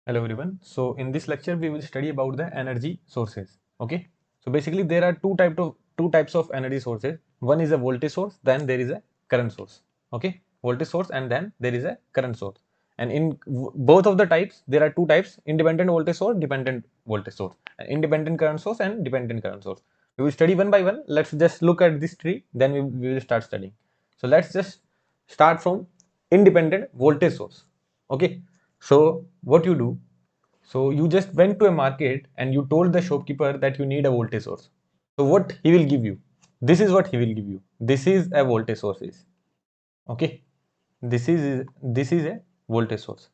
Hello everyone. So in this lecture we will study about the energy sources. Okay. So basically there are two types of energy sources. One is a voltage source, then there is a current source. Okay. Voltage source and then there is a current source. And in both of the types there are two types: independent voltage source, dependent voltage source, independent current source and dependent current source. We will study one by one. Let's just look at this tree, then we will start studying. So let's just start from independent voltage source. Okay. So what you do? So you just went to a market and you told the shopkeeper that you need a voltage source. So what he will give you? This is what he will give you. This is a voltage source. Okay. This is a voltage source.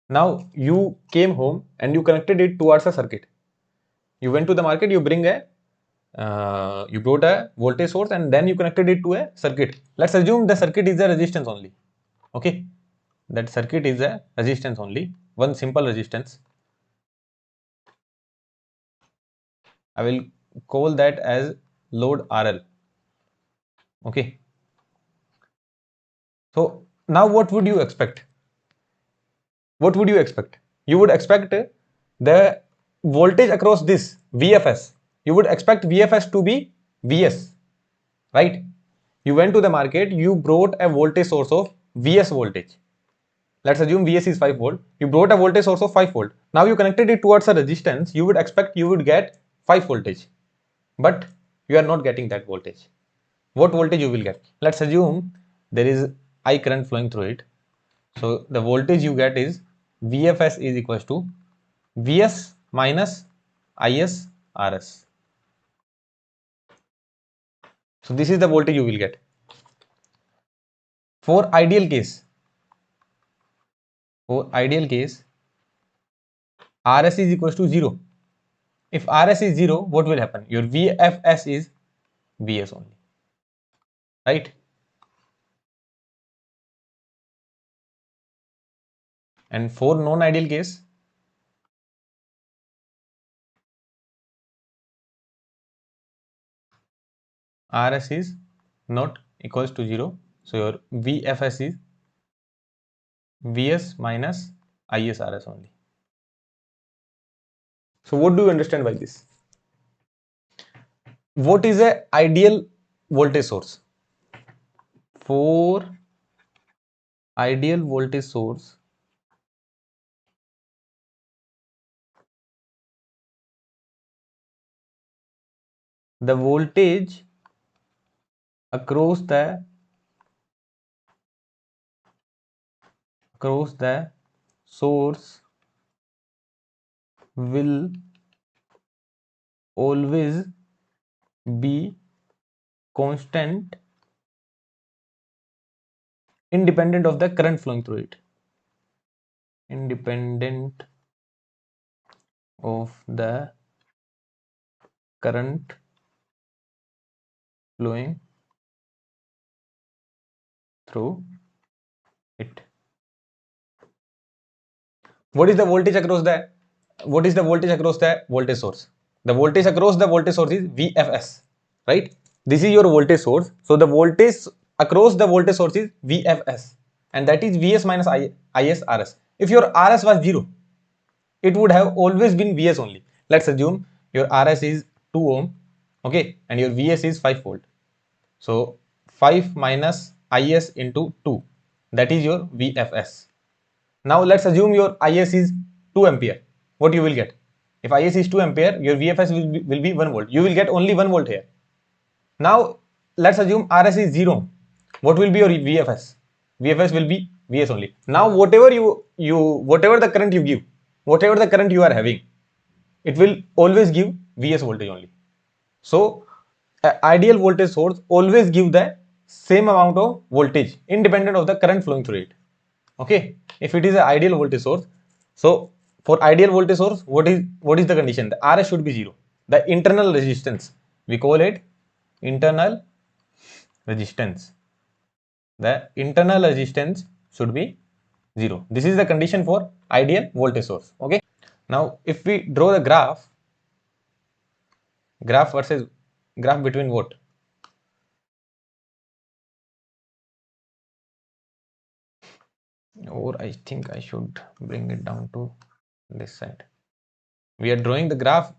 Now you came home and you connected it towards a circuit. You went to the market. You brought a voltage source and then you connected it to a circuit. Let's assume the circuit is a resistance only. Okay. That circuit is a resistance only. One simple resistance. I will call that as load RL. Okay. So now what would you expect? What would you expect? You would expect the voltage across this VFS. You would expect VFS to be VS, right? You went to the market, you brought a voltage source of VS voltage. Let's assume VS is 5 volt. You brought a voltage source of 5 volt. Now you connected it towards a resistance. You would expect you would get 5 voltage. But you are not getting that voltage. What voltage you will get? Let's assume there is I current flowing through it. So the voltage you get is VFS is equals to Vs minus Is Rs. So this is the voltage you will get. For ideal case, Rs is equals to 0. If Rs is 0, what will happen? Your VFS is Vs only, right? And for non-ideal case, Rs is not equals to 0. So your VFS is Vs minus Is Rs only. So what do you understand by this? What is a ideal voltage source? For ideal voltage source, the voltage across the source will always be constant independent of the current flowing through it. Independent of the current flowing through it. What is the voltage across the voltage source? The voltage across the voltage source is VFS, right? This is your voltage source. So the voltage across the voltage source is VFS, and that is Vs minus Is Rs. If your Rs was 0, it would have always been Vs only. Let's assume your Rs is 2 ohm, okay, and your Vs is 5 volt. So 5 minus Is into 2, that is your VFS. Now let's assume your Is is 2 ampere. What you will get? If Is is 2 ampere, your VFS will be 1 volt. You will get only 1 volt here. Now let's assume Rs is 0. What will be your VFS? VFS will be Vs only. Now whatever whatever the current you give, whatever the current you are having, it will always give Vs voltage only. So ideal voltage source always give the same amount of voltage independent of the current flowing through it. Okay, if it is an ideal voltage source, so for ideal voltage source, what is the condition? The Rs should be 0. The internal resistance, we call it internal resistance. The internal resistance should be 0. This is the condition for ideal voltage source. Okay. Now, if we draw the graph versus graph between what? Or I think I should bring it down to this side. We are drawing the graph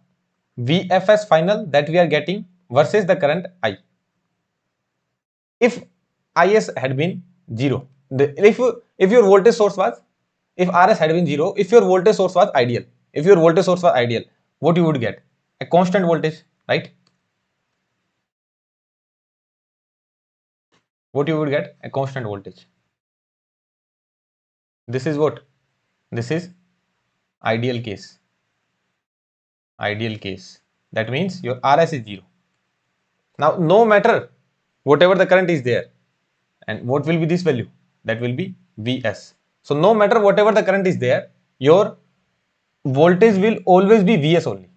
VFS final that we are getting versus the current I. If Is had been 0, if your voltage source was, if Rs had been 0, if your voltage source was ideal, what you would get? A constant voltage, right? What you would get? A constant voltage. This is what? This is ideal case. Ideal case. That means your Rs is 0. Now, no matter whatever the current is there, and what will be this value? That will be Vs. So, no matter whatever the current is there, your voltage will always be Vs only.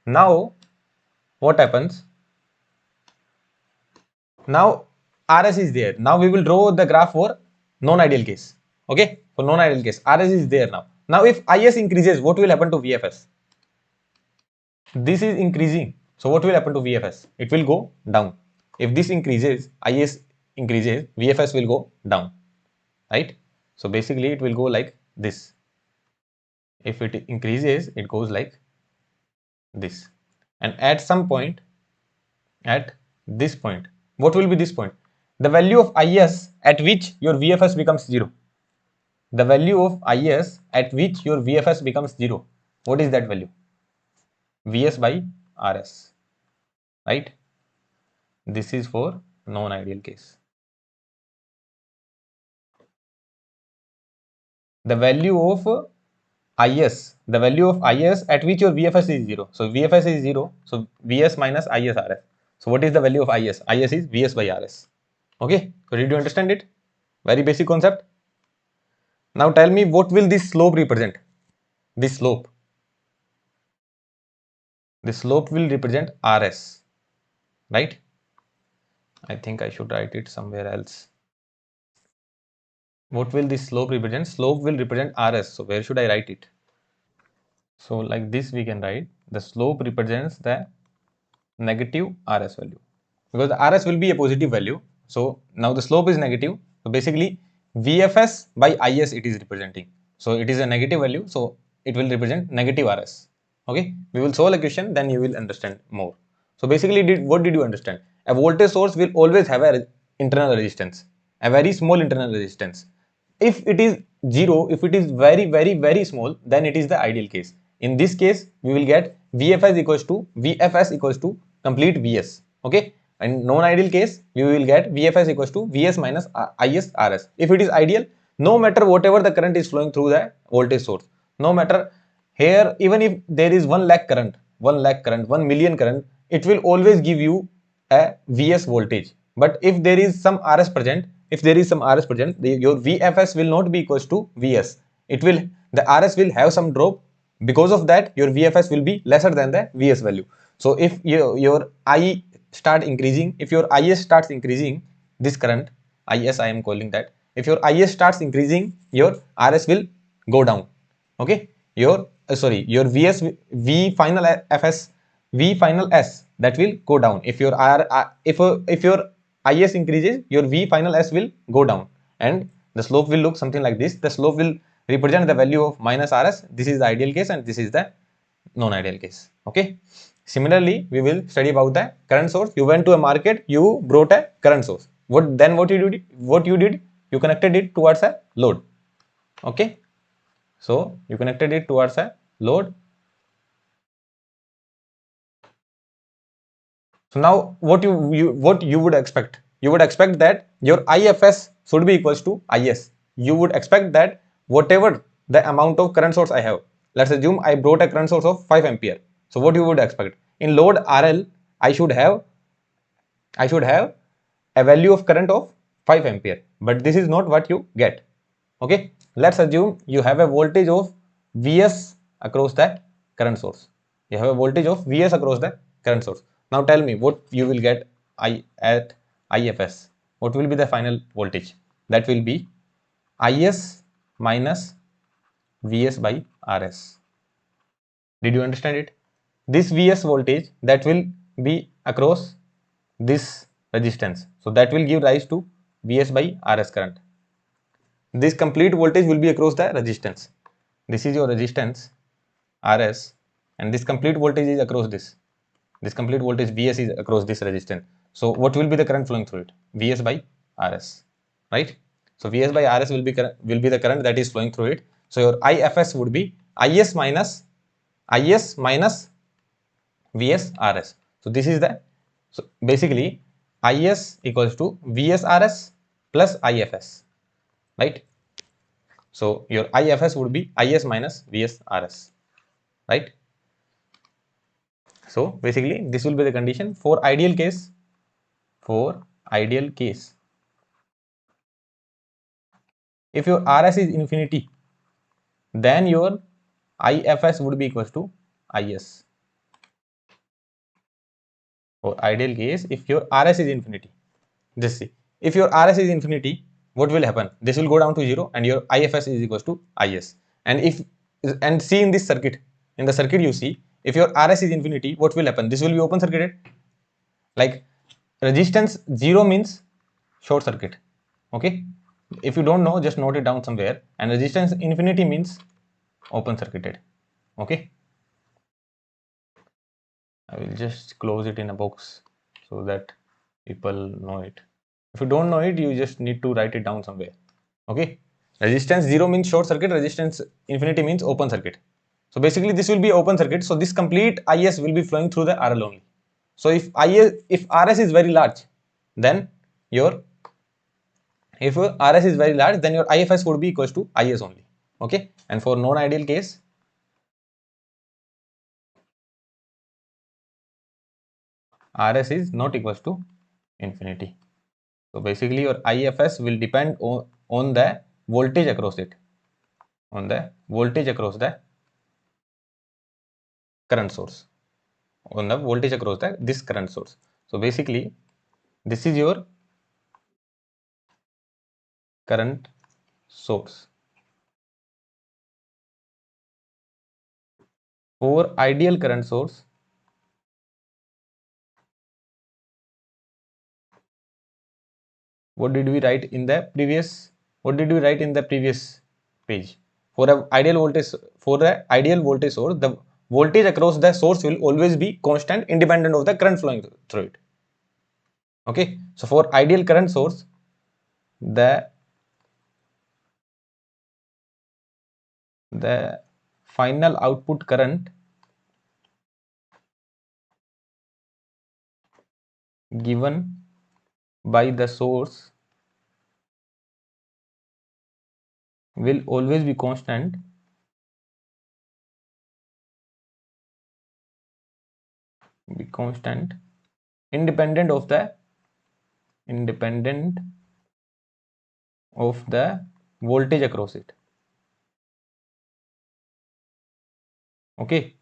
Now, what happens? Now, Rs is there. Now, we will draw the graph for non-ideal case. Okay, for non-ideal case, Rs is there now. Now, if Is increases, what will happen to VFS? This is increasing. So, what will happen to VFS? It will go down. If this increases, Is increases, VFS will go down, right? So, basically, it will go like this. If it increases, it goes like this. And at some point, at this point, what will be this point? The value of Is at which your VFS becomes 0. The value of Is at which your VFS becomes 0. What is that value? Vs by Rs, right? This is for non-ideal case. The value of Is at which your VFS is 0. So VFS is 0. So Vs minus Is Rs. So what is the value of Is? Is is Vs by Rs. Okay. So did you understand it? Very basic concept. Now tell me, what will this slope represent? This slope. This slope will represent Rs. Right? I think I should write it somewhere else. What will this slope represent? Slope will represent Rs. So where should I write it? So like this we can write, the slope represents the negative Rs value, because the Rs will be a positive value. So now the slope is negative. So basically VFS by Is it is representing. So it is a negative value. So it will represent negative Rs. Okay. We will solve a question, then you will understand more. So basically what did you understand? A voltage source will always have a internal resistance, a very small internal resistance. If it is 0, if it is very small, then it is the ideal case. In this case, we will get VFS equals to complete Vs. Okay. And non-ideal case, we will get VFS equals to Vs minus Is Rs. If it is ideal, no matter whatever the current is flowing through the voltage source, no matter here, even if there is 1 lakh current, 1 million current, it will always give you a Vs voltage. But if there is some Rs present, your VFS will not be equals to Vs. The Rs will have some drop. Because of that, your VFS will be lesser than the Vs value. So if your I start increasing, if your Is starts increasing, this current, Is I am calling that, if your Is starts increasing, your Rs will go down. Okay. Your Vs, V final Fs, V final S, that will go down. If your if your Is increases, your V final S will go down, and the slope will look something like this. The slope will represent the value of minus Rs. This is the ideal case and this is the non-ideal case. Okay. Similarly, we will study about the current source. You went to a market, you brought a current source. What you did? You connected it towards a load. Okay. So you connected it towards a load. So now what you would expect? You would expect that your IFS should be equals to Is. You would expect that whatever the amount of current source I have, let's assume I brought a current source of 5 ampere. So what you would expect? In load RL, I should have a value of current of 5 ampere, but this is not what you get. Okay. Let's assume you have a voltage of Vs across the current source. You have a voltage of Vs across the current source. Now tell me what you will get at IFS. What will be the final voltage? That will be Is minus Vs by Rs. Did you understand it? This Vs voltage, that will be across this resistance. So that will give rise to Vs by Rs current. This complete voltage will be across the resistance. This is your resistance. Rs, and this complete voltage is across this. This complete voltage Vs is across this resistance. So what will be the current flowing through it? Vs by Rs, right? So Vs by Rs will be the current that is flowing through it. So your IFS would be Is minus Vs Rs. So this is the, so basically Is equals to Vs Rs plus IFS, right? So your IFS would be Is minus Vs Rs, right? So basically this will be the condition for ideal case. For ideal case, if your Rs is infinity, then your IFS would be equals to Is. For ideal case, if your Rs is infinity, just see, if your Rs is infinity, what will happen? This will go down to 0 and your IFS is equals to Is. And if, and see in this circuit, in the circuit you see, if your Rs is infinity, what will happen? This will be open circuited. Like resistance 0 means short circuit. Okay, if you don't know, just note it down somewhere. And resistance infinity means open circuited. Okay, I will just close it in a box so that people know it. If you don't know it, you just need to write it down somewhere. Okay, resistance 0 means short circuit, resistance infinity means open circuit. So basically this will be open circuit, so this complete Is will be flowing through the RL only. So if Rs is very large, then your, if Rs is very large, then your IFS would be equals to Is only. Okay, and for non-ideal case, Rs is not equals to infinity. So basically your IFS will depend on the voltage across it, on the voltage across the current source, on the voltage across the this current source. So basically this is your current source. For ideal current source, what did we write in the previous, what did we write in the previous page? For a ideal voltage, for the ideal voltage source, the voltage across the source will always be constant independent of the current flowing through it. Okay, so for ideal current source, the final output current given by the source will always be constant independent of the voltage across it. Okay,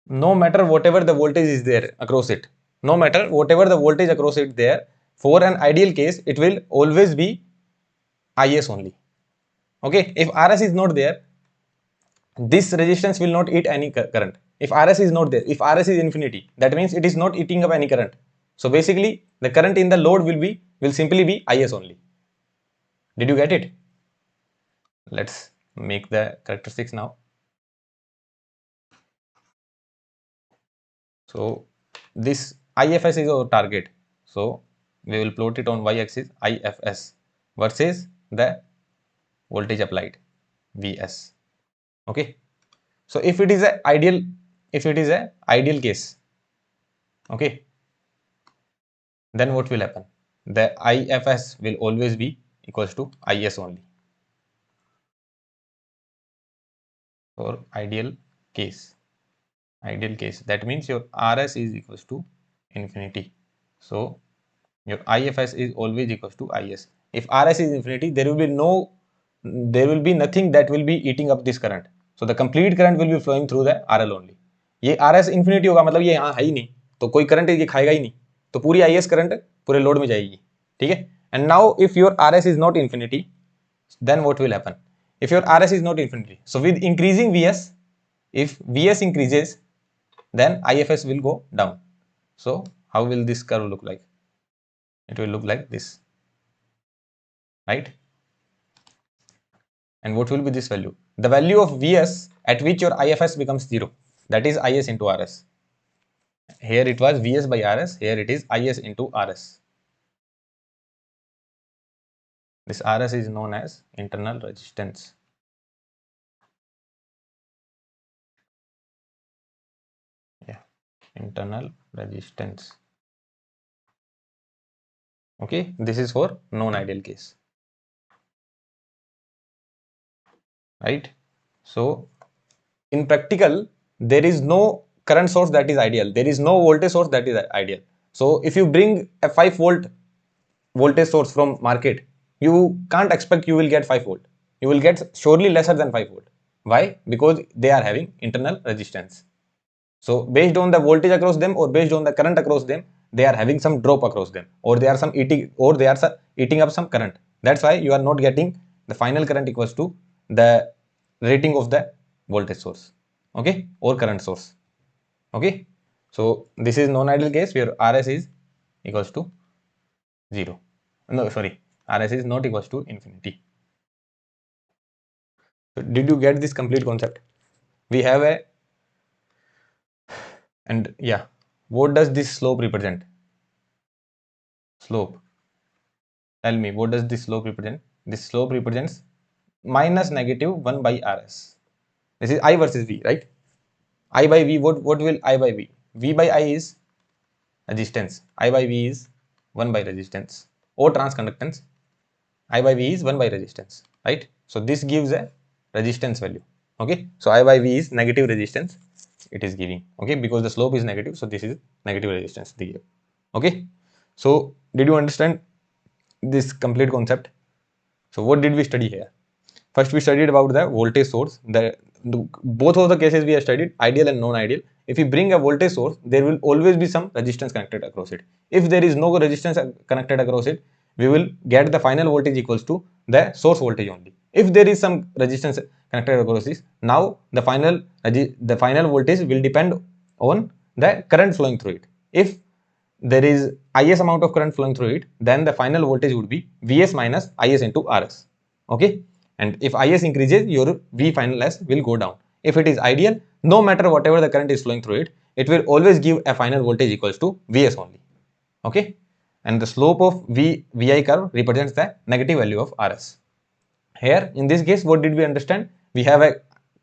no matter whatever the voltage is there across it, no matter whatever the voltage across it there, for an ideal case it will always be Is only. Okay, if Rs is not there, this resistance will not eat any current. If Rs is not there, if Rs is infinity, that means it is not eating up any current. So basically the current in the load will simply be Is only. Did you get it? Let's make the characteristics now. So this IFS is our target. So we will plot it on y-axis IFS versus the voltage applied Vs. Okay. So if it is a ideal case, okay, then what will happen? The IFS will always be equals to Is only for ideal case. Ideal case, that means your Rs is equals to infinity. So your IFS is always equals to Is. If Rs is infinity, there will be nothing that will be eating up this current. So the complete current will be flowing through the RL only. ये Rs infinity होगा मतलब ये यहाँ है ही नहीं, तो कोई current ये खाएगा ही नहीं, तो पूरी IS करंट पूरे लोड में जाएगी. ठीक है. And now if your Rs is not infinity, then what will happen? If your Rs is not infinity, so with increasing Vs, if Vs increases, then IFS will go down. So how will this curve look like? It will look like this, right? And what will be this value? The value of Vs at which your IFS becomes 0. That is Is into Rs. Here it was Vs by Rs. Here it is Is into Rs. This Rs is known as internal resistance. Yeah, internal resistance. Okay, this is for non-ideal case. Right? So, in practical, there is no current source that is ideal. There is no voltage source that is ideal. So, if you bring a 5 volt voltage source from market, you can't expect you will get 5 volt. You will get surely lesser than 5 volt. Why? Because they are having internal resistance. So based on the voltage across them or based on the current across them, they are having some drop across them, or they are eating up some current. That's why you are not getting the final current equals to the rating of the voltage source, okay, or current source, okay. So this is non-ideal case where Rs is equals to 0. No, sorry, Rs is not equals to infinity. So did you get this complete concept? We have a, and yeah, what does this slope represent? Slope. Tell me, what does this slope represent? This slope represents minus negative 1 by Rs. This is I versus V, right? I by V, what will I by V? V by I is resistance. I by V is 1 by resistance. Or transconductance. I by V is 1 by resistance, right? So this gives a resistance value, okay? So I by V is negative resistance it is giving, okay? Because the slope is negative, so this is negative resistance they give, okay? So did you understand this complete concept? So what did we study here? First we studied about the voltage source. Both of the cases we have studied, ideal and non-ideal. If we bring a voltage source, there will always be some resistance connected across it. If there is no resistance connected across it, we will get the final voltage equals to the source voltage only. If there is some resistance connected across this, now the final voltage will depend on the current flowing through it. If there is Is amount of current flowing through it, then the final voltage would be Vs minus Is into Rs. Okay, and if Is increases, your V final S will go down. If it is ideal, no matter whatever the current is flowing through it, it will always give a final voltage equals to Vs only. Okay, and the slope of Vi curve represents the negative value of Rs. Here in this case, what did we understand? We have a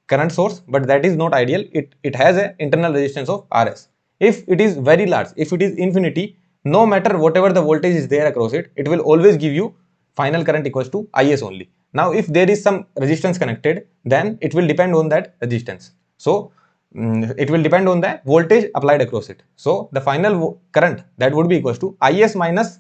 current source, but that is not ideal. It has an internal resistance of Rs. If it is very large, if it is infinity, no matter whatever the voltage is there across it, it will always give you final current equals to Is only. Now if there is some resistance connected, then it will depend on that resistance. So it will depend on the voltage applied across it. So the final current that would be equals to Is minus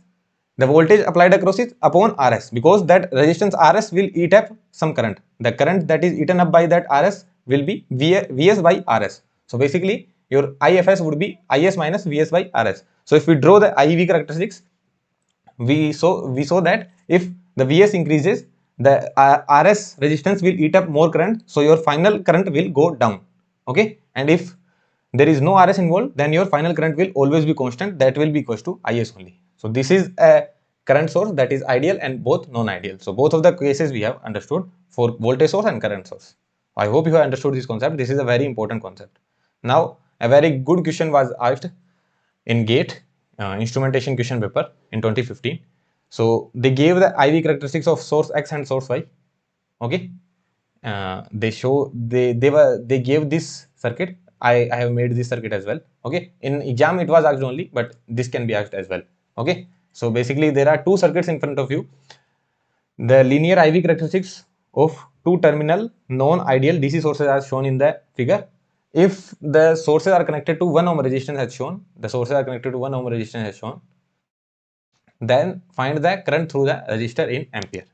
the voltage applied across it upon Rs, because that resistance Rs will eat up some current. The current that is eaten up by that Rs will be Vs by Rs. So basically your IFS would be Is minus Vs by Rs. So if we draw the IV characteristics, we saw that if the Vs increases, the Rs resistance will eat up more current, so your final current will go down. Okay, and if there is no Rs involved, then your final current will always be constant, that will be equals to Is only. So this is a current source that is ideal and both non-ideal. So both of the cases we have understood for voltage source and current source. I hope you have understood this concept. This is a very important concept. Now a very good question was asked in GATE instrumentation question paper in 2015. So they gave the IV characteristics of source X and source Y. Okay, they gave this circuit. I have made this circuit as well. Okay, in exam it was asked only, but this can be asked as well. Okay, so basically there are two circuits in front of you. The linear IV characteristics of two terminal non-ideal DC sources are shown in the figure. If the sources are connected to 1 ohm resistance as shown, then find the current through the resistor in ampere.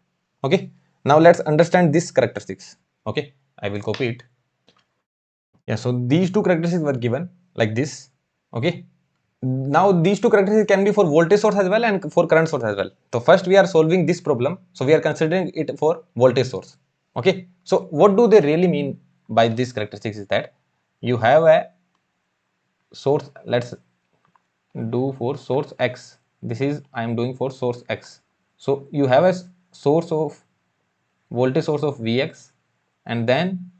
Okay, now let's understand this characteristics. Okay, I will copy it. Yeah, so these two characteristics were given like this. Okay, now these two characteristics can be for voltage source as well and for current source as well. So first we are solving this problem, so we are considering it for voltage source. Okay, so what do they really mean by these characteristics is that you have a source. Let's do for source X. This is I am doing for source X. So you have a source of voltage source of Vx, and then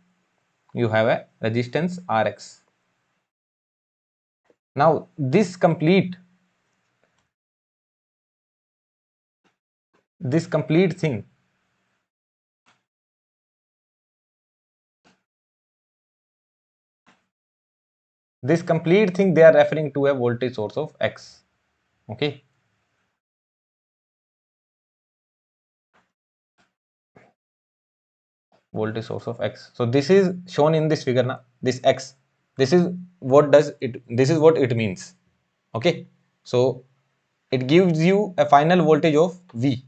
you have a resistance Rx. Now this complete thing, they are referring to a voltage source of X. Okay, voltage source of X. So this is shown in this figure now. This X, this is what does it, this is what it means. Okay, so it gives you a final voltage of V.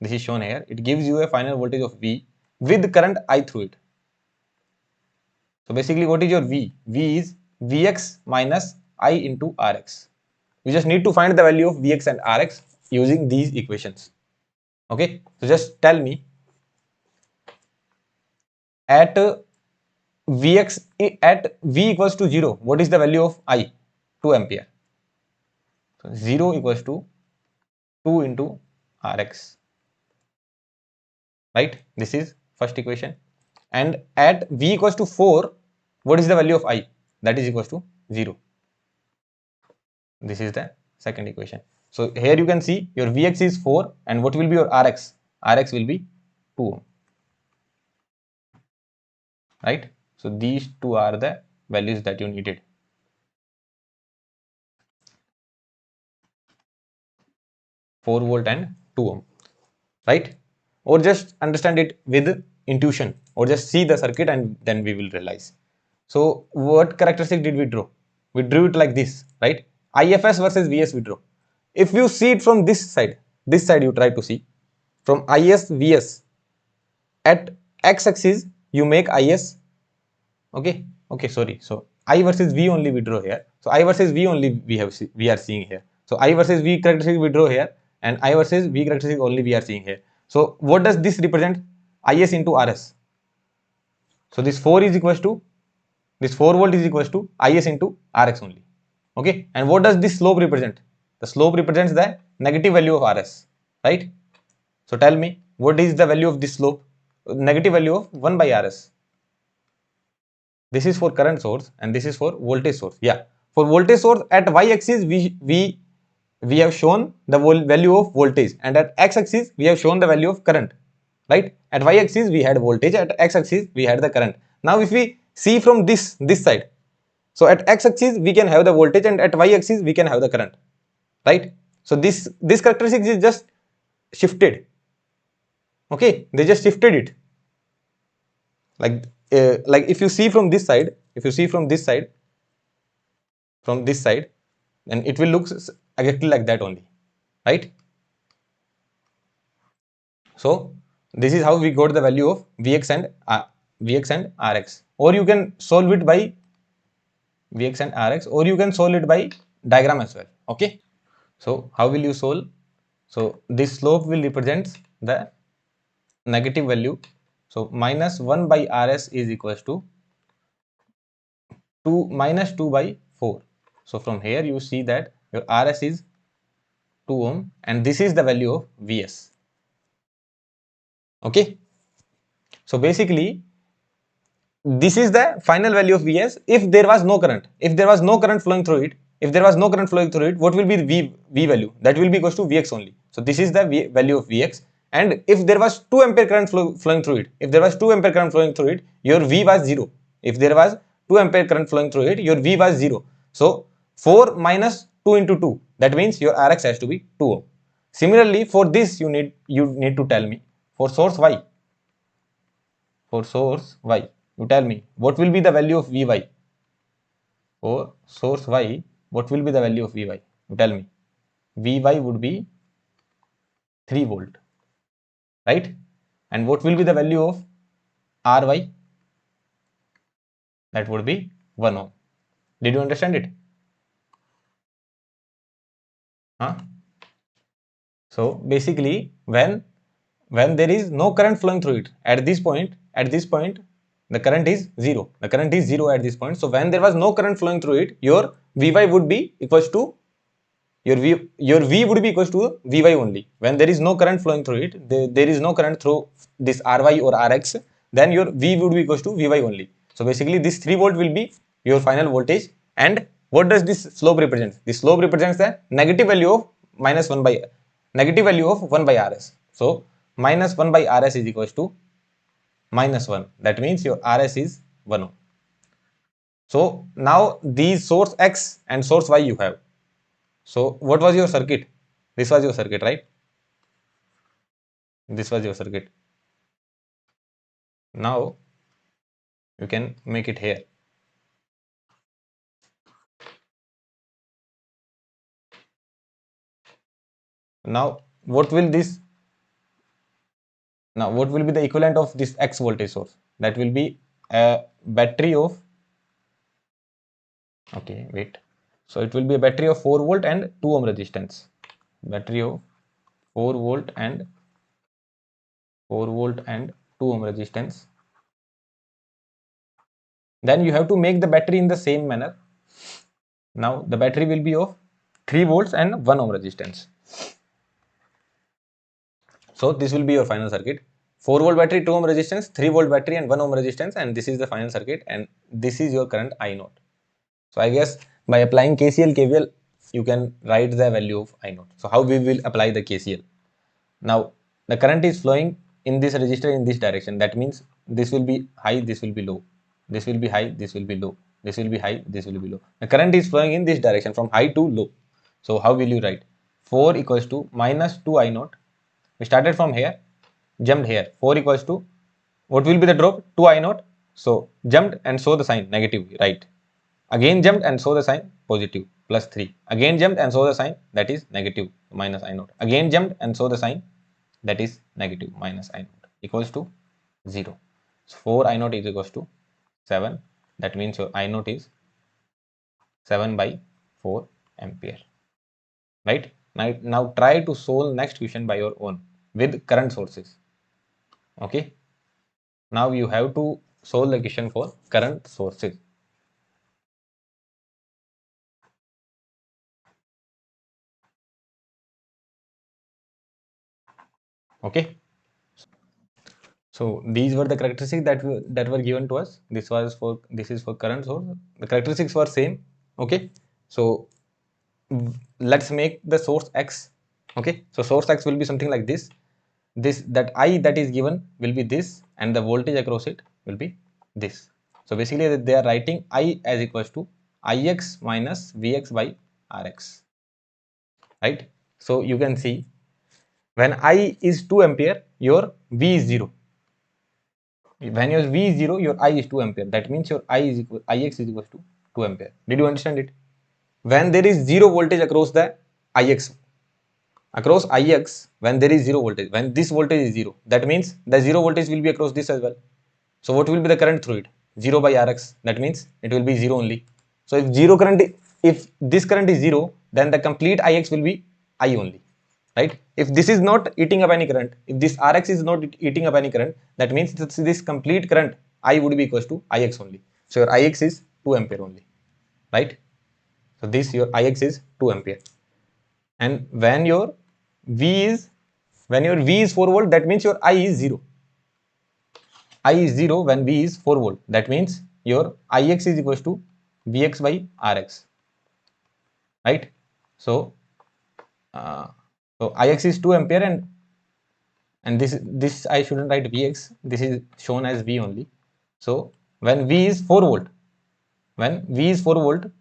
This is shown here. It gives you a final voltage of V with current I through it. So basically, what is your V? V is Vx minus I into Rx. You just need to find the value of Vx and Rx using these equations. Okay, so just tell me, at Vx at V equals to 0, what is the value of I? 2 ampere. So 0 equals to 2 into Rx. Right? This is first equation. And at V equals to 4, what is the value of I? That is equals to 0. This is the second equation. So here you can see your Vx is 4, and what will be your Rx? Rx will be 2 ohm. Right? So these two are the values that you needed. 4 volt and 2 ohm. Right? Or just understand it with intuition, or just see the circuit and then we will realize. So what characteristic did we draw? We drew it like this, right? IFS versus VS we draw. If you see it from this side you try to see from IS VS, at x-axis you make IS. Okay, sorry. So I versus V only we draw here. So I versus V only we are seeing here. So I versus V characteristic we draw here, and I versus V characteristic only we are seeing here. So what does this represent? IS into RS. So this 4 is equals to, this 4 volt is equals to IS into Rx only. Okay, and what does this slope represent? The slope represents the negative value of Rs, right? So tell me, what is the value of this slope? Negative value of 1 by Rs. This is for current source and this is for voltage source. Yeah, for voltage source at y-axis we have shown the value of voltage, and at x-axis we have shown the value of current. Right? At y-axis we had voltage, at x-axis we had the current. Now if we see from this side, so at x-axis we can have the voltage, and at y-axis we can have the current. Right? So this characteristic is just shifted. Okay, they just shifted it. Like if you see from this side, then it will look exactly like that only, right? So this is how we got the value of Vx and Rx, or you can solve it by Vx and Rx, or you can solve it by diagram as well. Okay, so how will you solve? So this slope will represent the negative value. So minus 1 by Rs is equals to 2 minus 2 by 4. So from here you see that your Rs is 2 ohm, and this is the value of Vs. Okay, so basically this is the final value of Vs if there was no current. If there was no current flowing through it, what will be the V value? That will be equals to Vx only. So this is the value of Vx, and if there was 2 ampere current flowing through it, your V was 0. If there was 2 ampere current flowing through it, your V was 0. So 4 minus 2 into 2, that means your Rx has to be 2 ohm. Similarly, for this you need to tell me for source Y. For source Y, you tell me what will be the value of Vy. For source Y, what will be the value of Vy? You tell me. Vy would be 3 volt, right? And what will be the value of Ry? That would be 1 ohm. Did you understand it? Huh? So basically, when there is no current flowing through it, at this point, the current is 0. The current is 0 at this point. So when there was no current flowing through it, your Vy would be equals to your V would be equals to Vy only. When there is no current flowing through it, there is no current through this Ry or Rx, then your V would be equals to Vy only. So basically this 3 volt will be your final voltage. And what does this slope represent? This slope represents the negative value of negative value of 1 by Rs. So minus 1 by Rs is equals to minus 1. That means your Rs is 1 ohm. So now these source X and source Y you have. So what was your circuit? This was your circuit, right? This was your circuit. Now you can make it here. Now what will be the equivalent of this X voltage source? That will be a battery of, okay, wait. So it will be a battery of 4 volt and 2 ohm resistance. Battery of 4 volt and 2 ohm resistance. Then you have to make the battery in the same manner. Now the battery will be of 3 volts and 1 ohm resistance. So this will be your final circuit. 4 volt battery, 2 ohm resistance, 3 volt battery and 1 ohm resistance, and this is the final circuit, and this is your current I naught. So I guess by applying KCL, KVL, you can write the value of I naught. So how we will apply the KCL? Now the current is flowing in this resistor in this direction. That means this will be high, this will be low. This will be high, this will be low. This will be high, this will be low. The current is flowing in this direction from high to low. So how will you write? 4 equals to minus 2 I naught. We started from here, jumped here. 4 equals to, what will be the drop? 2 I naught. So jumped and show the sign negative, right? Again jumped and show the sign positive, plus 3. Again jumped and show the sign, that is negative, minus I naught. Again jumped and show the sign, that is negative, minus I naught, equals to 0. So 4 I naught is equals to 7. That means your I naught is 7 by 4 ampere. Right? Now try to solve next question by your own with current sources. Okay. Now you have to solve the question for current sources. Okay. So these were the characteristics that were given to us. This is for current source. The characteristics were same. Okay. So let's make the source X. Okay. So source X will be something like this. That I that is given will be this, and the voltage across it will be this. So basically they are writing I as equals to Ix minus Vx by Rx. Right. So you can see when I is 2 ampere, your V is 0. When your V is 0, your I is 2 ampere. That means your Ix is equals to 2 ampere. Did you understand it? When there is 0 voltage across the Ix, when there is 0 voltage, when this voltage is 0, that means the 0 voltage will be across this as well. So what will be the current through it? 0 by Rx. That means it will be 0 only. So if this current is 0, then the complete Ix will be I only. Right? If this is not eating up any current, if this Rx is not eating up any current, that means this complete current I would be equals to Ix only. So your Ix is 2 ampere only. Right? So this your Ix is 2 ampere. And when your V is 4 volt, that means your I is 0. I is 0 when V is 4 volt. That means your Ix is equals to Vx by Rx. Right? So Ix is 2 ampere, and this I shouldn't write Vx. This is shown as V only. So when V is 4 volt,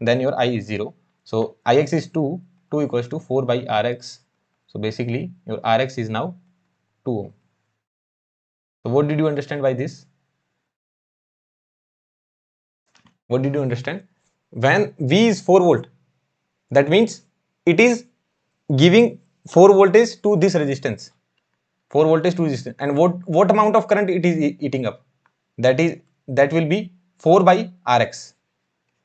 then your I is 0. So Ix is 2 equals to 4 by Rx. So basically your Rx is now 2 ohm. So what did you understand by this? What did you understand? When V is 4 volt, that means it is giving 4 voltage to this resistance. 4 voltage to resistance. And what amount of current it is eating up? That will be 4 by Rx.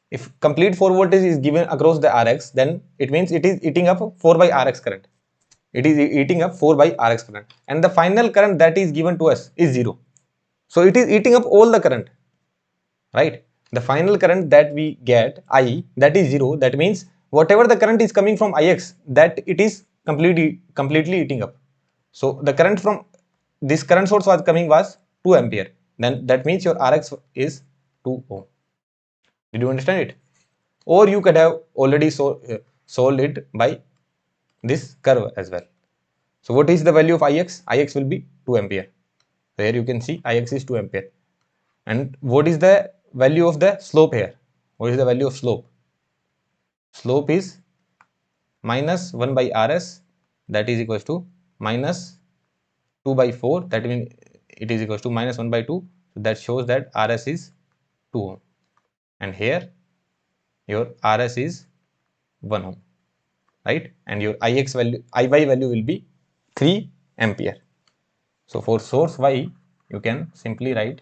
If complete 4 voltage is given across the Rx, then it means it is eating up 4 by Rx current. It is eating up 4 by Rx current. And the final current that is given to us is 0. So it is eating up all the current. Right? The final current that we get, I, that is 0. That means whatever the current is coming from Ix, that it is completely eating up. So the current from this current source was 2 ampere. Then that means your Rx is 2 ohm. Did you understand it? Or you could have already solved it by this curve as well. So what is the value of Ix? Ix will be 2 ampere. There you can see Ix is 2 ampere. And what is the value of the slope here? What is the value of slope? Slope is minus 1 by Rs, that is equals to minus 2 by 4, that means it is equals to minus 1 by 2. So that shows that Rs is 2 ohm. And here your Rs is 1 ohm, right? And your Ix value, Iy value will be 3 ampere. So for source Y, you can simply write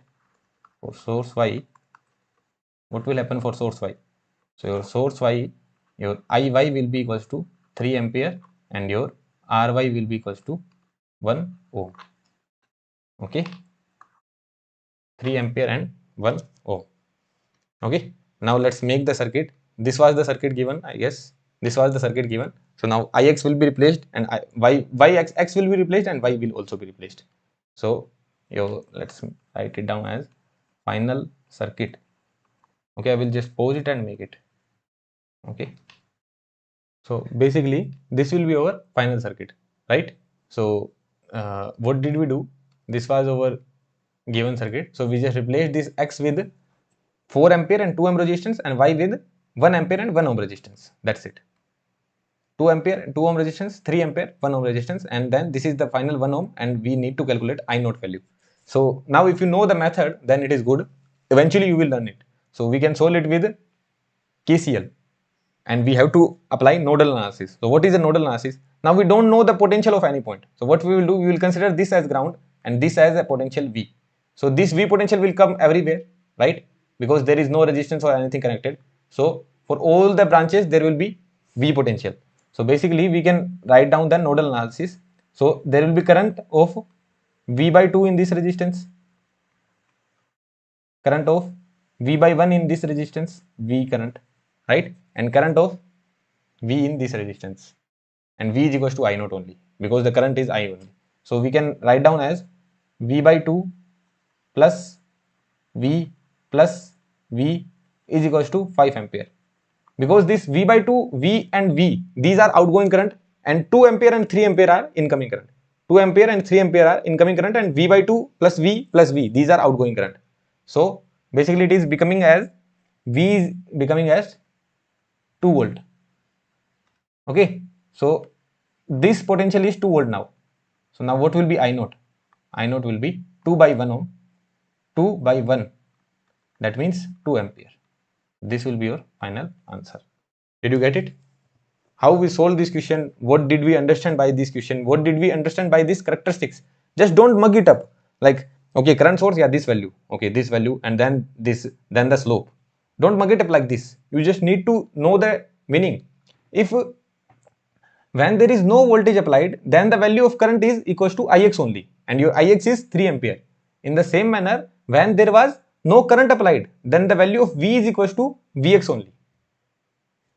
for source Y, what will happen for source Y? So your source Y, your Iy will be equals to 3 ampere and your Ry will be equals to 1 ohm. Okay, 3 ampere and 1 ohm. Okay, now let's make the circuit. This was the circuit given, I guess. This was the circuit given. So now Ix will be replaced and X will be replaced and Y will also be replaced. So let's write it down as final circuit. Okay, I will just pause it and make it. Okay. So basically this will be our final circuit, right? So what did we do? This was our given circuit. So we just replaced this X with 4 ampere and 2 ohm resistance and Y with 1 ampere and 1 ohm resistance. That's it. 2 ampere, 2 ohm resistance, 3 ampere, 1 ohm resistance, and then this is the final 1 ohm and we need to calculate I naught value. So now if you know the method, then it is good. Eventually you will learn it. So we can solve it with KCL and we have to apply nodal analysis. So what is a nodal analysis? Now we don't know the potential of any point. So what we will do, we will consider this as ground and this as a potential V. So this V potential will come everywhere, right? Because there is no resistance or anything connected. So for all the branches, there will be V potential. So basically we can write down the nodal analysis. So there will be current of V by 2 in this resistance, current of V by 1 in this resistance, V current, right? And current of V in this resistance, and V is equals to I naught only because the current is I only. So we can write down as V by 2 plus V is equals to 5 ampere, because this V by 2, V and V, these are outgoing current, and 2 ampere and 3 ampere are incoming current. 2 ampere and 3 ampere are incoming current, and V by 2 plus V, these are outgoing current. So basically it is becoming as V is becoming as 2 volt. Okay, so this potential is 2 volt now. So now what will be I naught? I naught will be 2 by 1 ohm, 2 by 1, that means 2 ampere. This will be your final answer. Did you get it? How we solve this question? What did we understand by this question? What did we understand by these characteristics? Just don't mug it up. Like, okay, current source, yeah, this value, okay, this value, and then this, then the slope. Don't mug it up like this. You just need to know the meaning. If when there is no voltage applied, then the value of current is equals to Ix only, and your Ix is 3 ampere. In the same manner, when there was no current applied, then the value of V is equals to Vx only.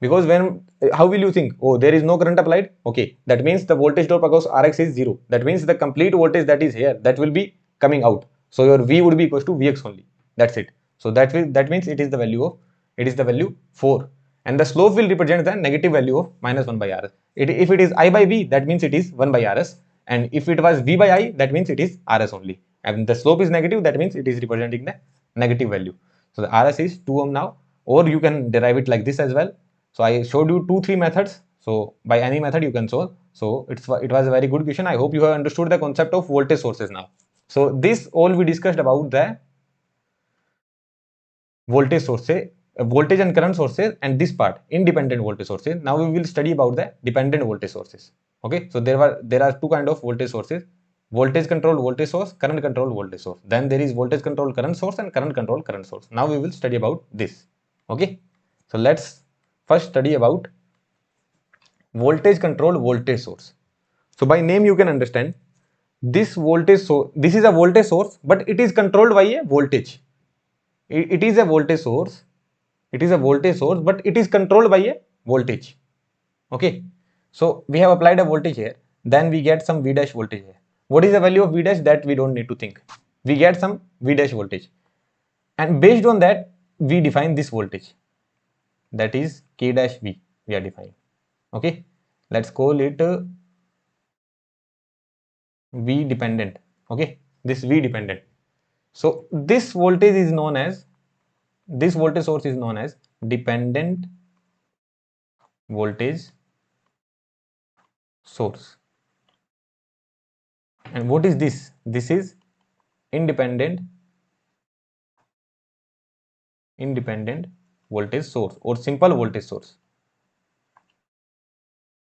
Because when, how will you think, oh, there is no current applied, okay, that means the voltage drop across Rx is 0. That means the complete voltage that is here, that will be coming out. So your V would be equals to Vx only. That's it. So that means it is the value 4. And the slope will represent the negative value of minus 1 by Rs. If it is I by V, that means it is 1 by Rs. And if it was V by I, that means it is Rs only. And the slope is negative, that means it is representing the negative value. So the Rs is 2 ohm now, or you can derive it like this as well. So I showed you 2-3 methods. So by any method you can solve. So it was a very good question. I hope you have understood the concept of voltage sources now. So this all we discussed about the voltage sources, voltage and current sources, and this part independent voltage sources. Now we will study about the dependent voltage sources. Okay, so there are two kind of voltage sources: voltage controlled voltage source, current controlled voltage source. Then there is voltage controlled current source and current controlled current source. Now we will study about this. Okay, so let's first study about voltage controlled voltage source. So by name you can understand this voltage source. This is a voltage source, but it is controlled by a voltage. It is a voltage source. It is a voltage source, but it is controlled by a voltage. Okay, so we have applied a voltage here, then we get some V dash voltage here. What is the value of V dash? That we don't need to think. We get some V dash voltage, and based on that we define this voltage, that is K dash V we are defining. Okay, let's call it V dependent. Okay, this V dependent. So this voltage is known as, this voltage source is known as dependent voltage source. And what is this? This is independent voltage source or simple voltage source.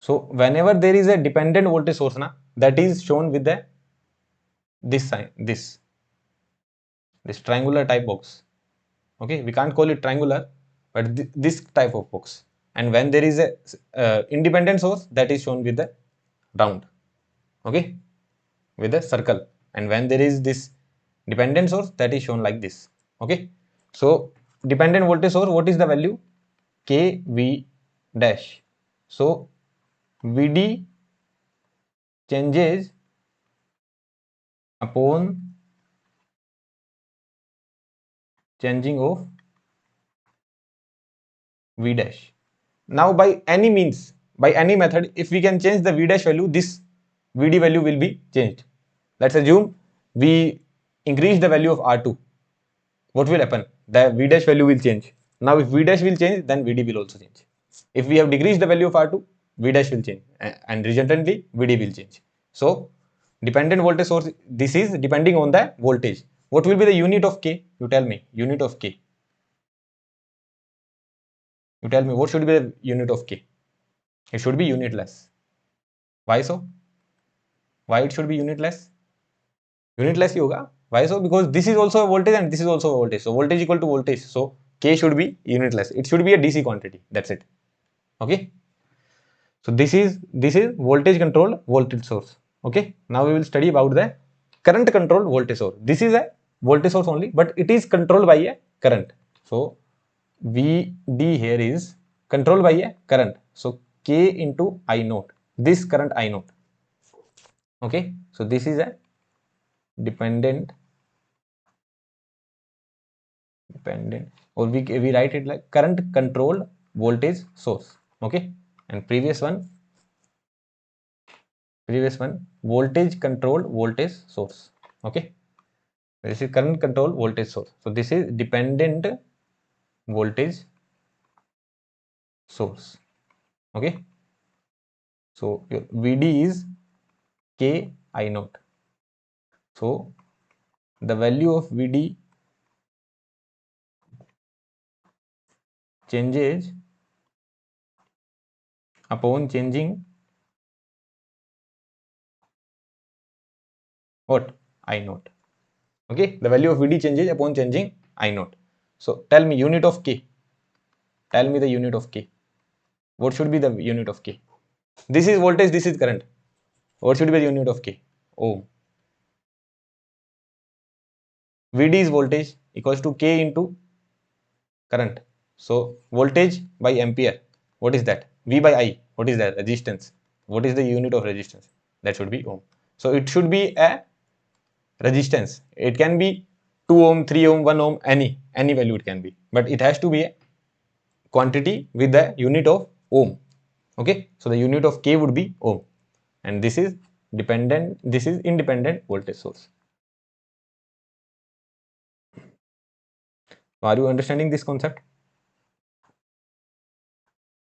So whenever there is a dependent voltage source na, that is shown with the this sign, this triangular type box. Okay, we can't call it triangular, but this type of box. And when there is a independent source, that is shown with the round. Okay, with a circle. And when there is this dependent source, that is shown like this. Okay, so dependent voltage source, what is the value? KV dash. So VD changes upon changing of V dash. Now by any means, by any method, if we can change the V dash value, this VD value will be changed. Let's assume we increase the value of R2. What will happen? The V dash value will change. Now if V dash will change, then VD will also change. If we have decreased the value of R2, V dash will change, and resultantly VD will change. So dependent voltage source, this is depending on the voltage. What will be the unit of K? You tell me, unit of K. You tell me what should be the unit of K? It should be unitless. Why so? Why it should be unitless? Unitless ही होगा. Why so? Because this is also a voltage and this is also a voltage. So voltage equal to voltage. So K should be unitless. It should be a DC quantity. That's it. Okay. So this is voltage controlled voltage source. Okay. Now we will study about the current controlled voltage source. This is a voltage source only, but it is controlled by a current. So VD here is controlled by a current. So K into I naught. This current I naught. Okay. So this is a dependent, or we write it like current controlled voltage source. Okay. And previous one voltage controlled voltage source. Okay. This is current controlled voltage source. So this is dependent voltage source. Okay. So your VD is K I naught. So the value of VD changes upon changing what? I naught. Okay, the value of VD changes upon changing I naught. So tell me unit of K. Tell me the unit of K. What should be the unit of K? This is voltage, this is current. What should be the unit of K? Ohm. VD is voltage equals to K into current. So voltage by ampere. What is that? V by I. What is that? Resistance. What is the unit of resistance? That should be ohm. So it should be a resistance. It can be 2 ohm, 3 ohm, 1 ohm, any value it can be. But it has to be a quantity with the unit of ohm. Okay. So the unit of K would be ohm. And this is dependent, this is independent voltage source. Are you understanding this concept?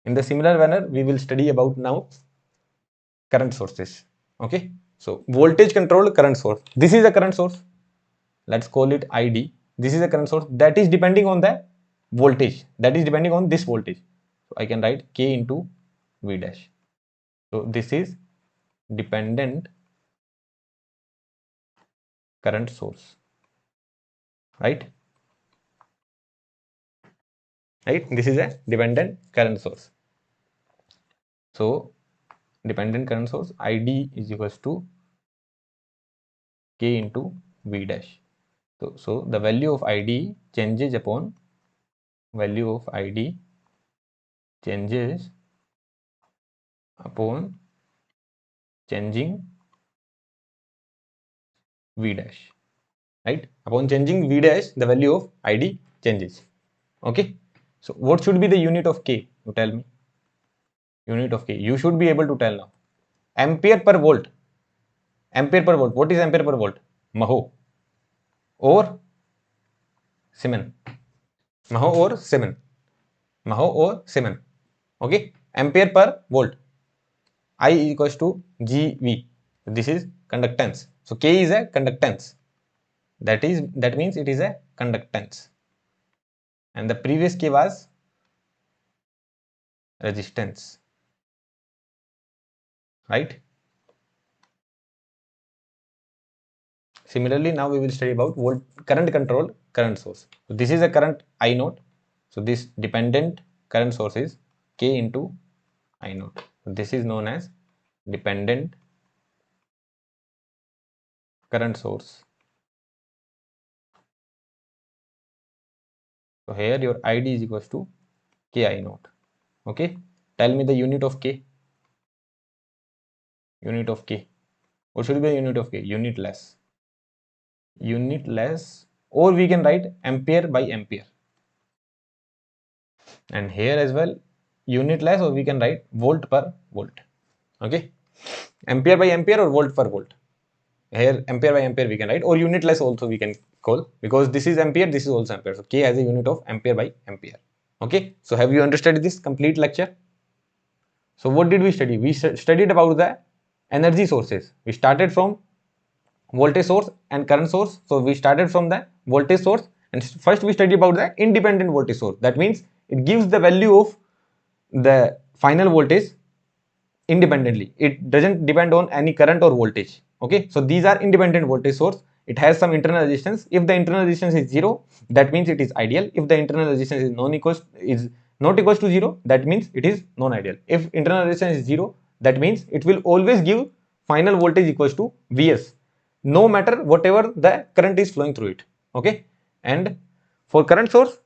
In the similar manner, we will study about now current sources. Okay. So voltage controlled current source. This is a current source. Let's call it ID. This is a current source that is depending on the voltage. That is depending on this voltage. So I can write K into V dash. So this is dependent current source. Right? Right? This is a dependent current source. So dependent current source ID is equals to K into V dash. So the value of ID changes upon upon changing v dash, right? Upon changing v dash, the value of id changes. Okay, so what should be the unit of k? You tell me. Unit of k, you should be able to tell now. Ampere per volt. Ampere per volt, what is ampere per volt? Maho or Siemens. Maho or Siemens. Maho or Siemens. Okay, ampere per volt. I is equals to GV. This is conductance. So K is a conductance. That means it is a conductance. And the previous K was resistance. Right? Similarly, now we will study about current control current source. So this is a current I naught. So this dependent current source is K into I naught. So this is known as dependent current source. So here your ID is equals to K I naught. Okay. Tell me the unit of K. Unit of K. What should be the unit of K? Unitless. Unitless, or we can write ampere by ampere. And here as well, unitless, or we can write volt per volt. Okay. Ampere by ampere or volt per volt. Here ampere by ampere we can write, or unitless also we can call, because this is ampere, this is also ampere. So K has a unit of ampere by ampere. Okay. So have you understood this complete lecture? So what did we study? We studied about the energy sources. We started from voltage source and current source. So we started from the voltage source, and first we studied about the independent voltage source. That means it gives the value of the final voltage independently. It doesn't depend on any current or voltage. Okay, so these are independent voltage source. It has some internal resistance. If the internal resistance is 0, that means it is ideal. If the internal resistance is not equals to 0, that means it is non-ideal. If internal resistance is 0, that means it will always give final voltage equals to Vs, no matter whatever the current is flowing through it. Okay, and for current source,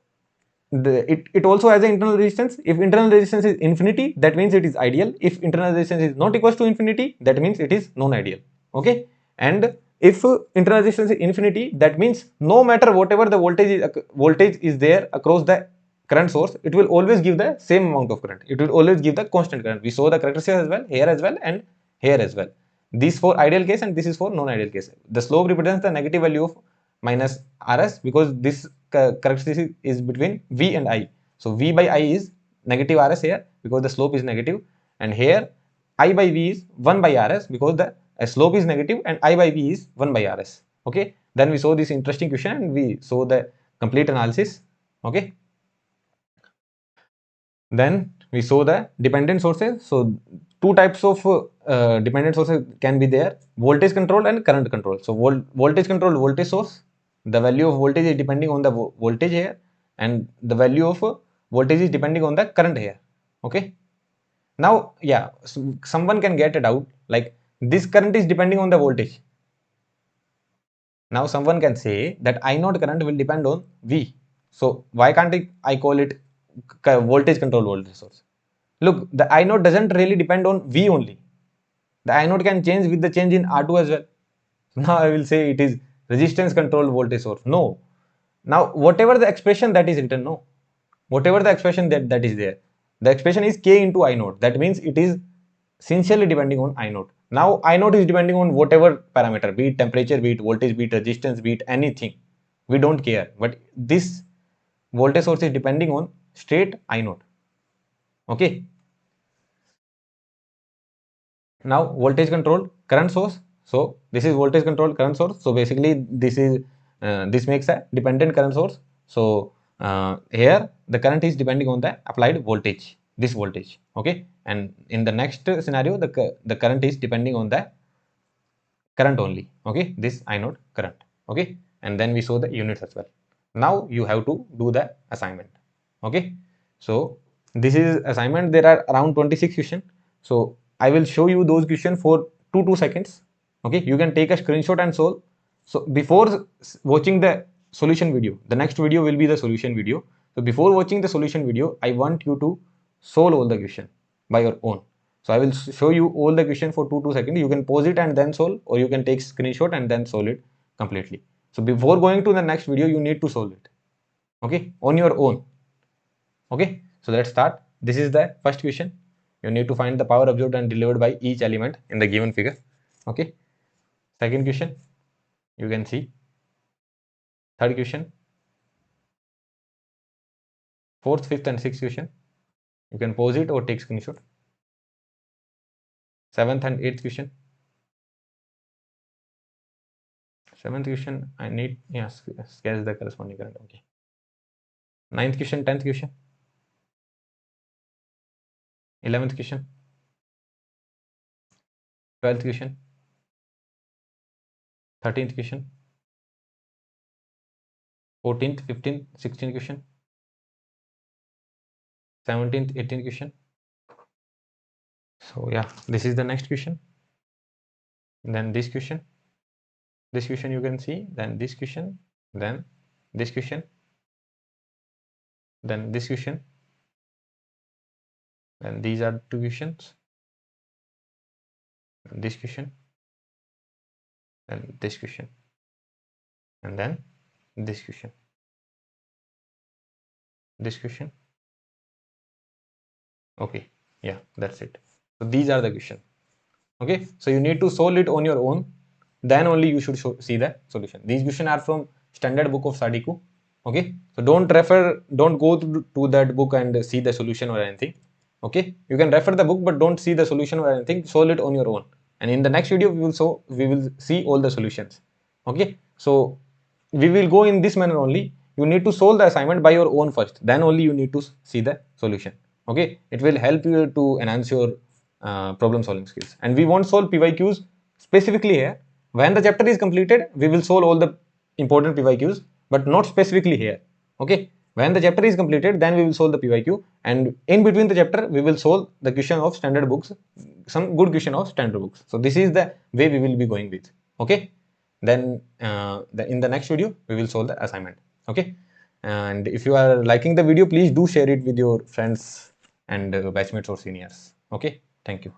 it also has an internal resistance. If internal resistance is infinity, that means it is ideal. If internal resistance is not equals to infinity, that means it is non-ideal. Okay, and if internal resistance is infinity, that means no matter whatever the voltage is there across the current source, it will always give the same amount of current. It will always give the constant current. We saw the characteristics as well, here as well, and here as well. This for ideal case and this is for non-ideal case. The slope represents the negative value of minus Rs, because this characteristic is between V and I. So V by I is negative Rs here, because the slope is negative, and here I by V is 1 by Rs, because the slope is negative, and I by V is 1 by Rs. Okay, then we saw this interesting question and we saw the complete analysis. Okay, then we saw the dependent sources. So two types of dependent sources can be there: voltage control and current control. So voltage control voltage source, the value of voltage is depending on the voltage here, and the value of voltage is depending on the current here. Okay, now yeah, so someone can get a doubt like this current is depending on the voltage. Now someone can say that I naught current will depend on V. So why can't I call it voltage control voltage source? Look, the I naught doesn't really depend on V only. The I naught can change with the change in R2 as well. Now I will say it is resistance controlled voltage source. No. Now whatever the expression that is written, no. Whatever the expression that is there, the expression is K into I naught. That means it is essentially depending on I naught. Now I naught is depending on whatever parameter, be it temperature, be it voltage, be it resistance, be it anything. We don't care. But this voltage source is depending on straight I naught. Okay. Now voltage controlled current source. So this is voltage controlled current source. So basically this makes a dependent current source. So here the current is depending on the applied voltage, this voltage. Okay, and in the next scenario the current is depending on the current only. Okay, this I naught current. Okay, and then we saw the units as well. Now you have to do the assignment. Okay, so this is assignment. There are around 26 questions. So I will show you those questions for 2 seconds. Okay, you can take a screenshot and solve. So before watching the solution video, the next video will be the solution video. So before watching the solution video, I want you to solve all the question by your own. So I will show you all the question for 2 seconds. You can pause it and then solve, or you can take screenshot and then solve it completely. So before going to the next video, you need to solve it, okay, on your own. Okay, so let's start. This is the first question. You need to find the power absorbed and delivered by each element in the given figure. Okay, second question, you can see. Third question, fourth, fifth and sixth question, you can pause it or take screenshot. Seventh and eighth question. Seventh question, I need, yes, sketch the corresponding current. Okay. Ninth question, 10th question. 11th question. 12th question. 13th question. 14th, 15th, 16th question. 17th, 18th question. So yeah, this is the next question. Then this question. This question you can see. Then this question. Then this question. Then this question. Then these are two questions. This question. Then this question. And then this question. This question. Okay, yeah, that's it. So these are the questions. Okay, so you need to solve it on your own, then only you should see the solution. These questions are from standard book of Sadiku. Okay, so don't go to that book and see the solution or anything. Okay, you can refer the book, but don't see the solution or anything. Solve it on your own, and in the next video we will see all the solutions. Okay, so we will go in this manner only. You need to solve the assignment by your own first, then only you need to see the solution. Okay, it will help you to enhance your problem solving skills. And we won't solve PYQs specifically here. When the chapter is completed, we will solve all the important PYQs, but not specifically here. Okay, when the chapter is completed, then we will solve the PYQ, and in between the chapter we will solve the question of standard books, some good question of standard books. So this is the way we will be going with. Okay, then in the next video we will solve the assignment. Okay, and if you are liking the video, please do share it with your friends and batchmates or seniors. Okay, thank you.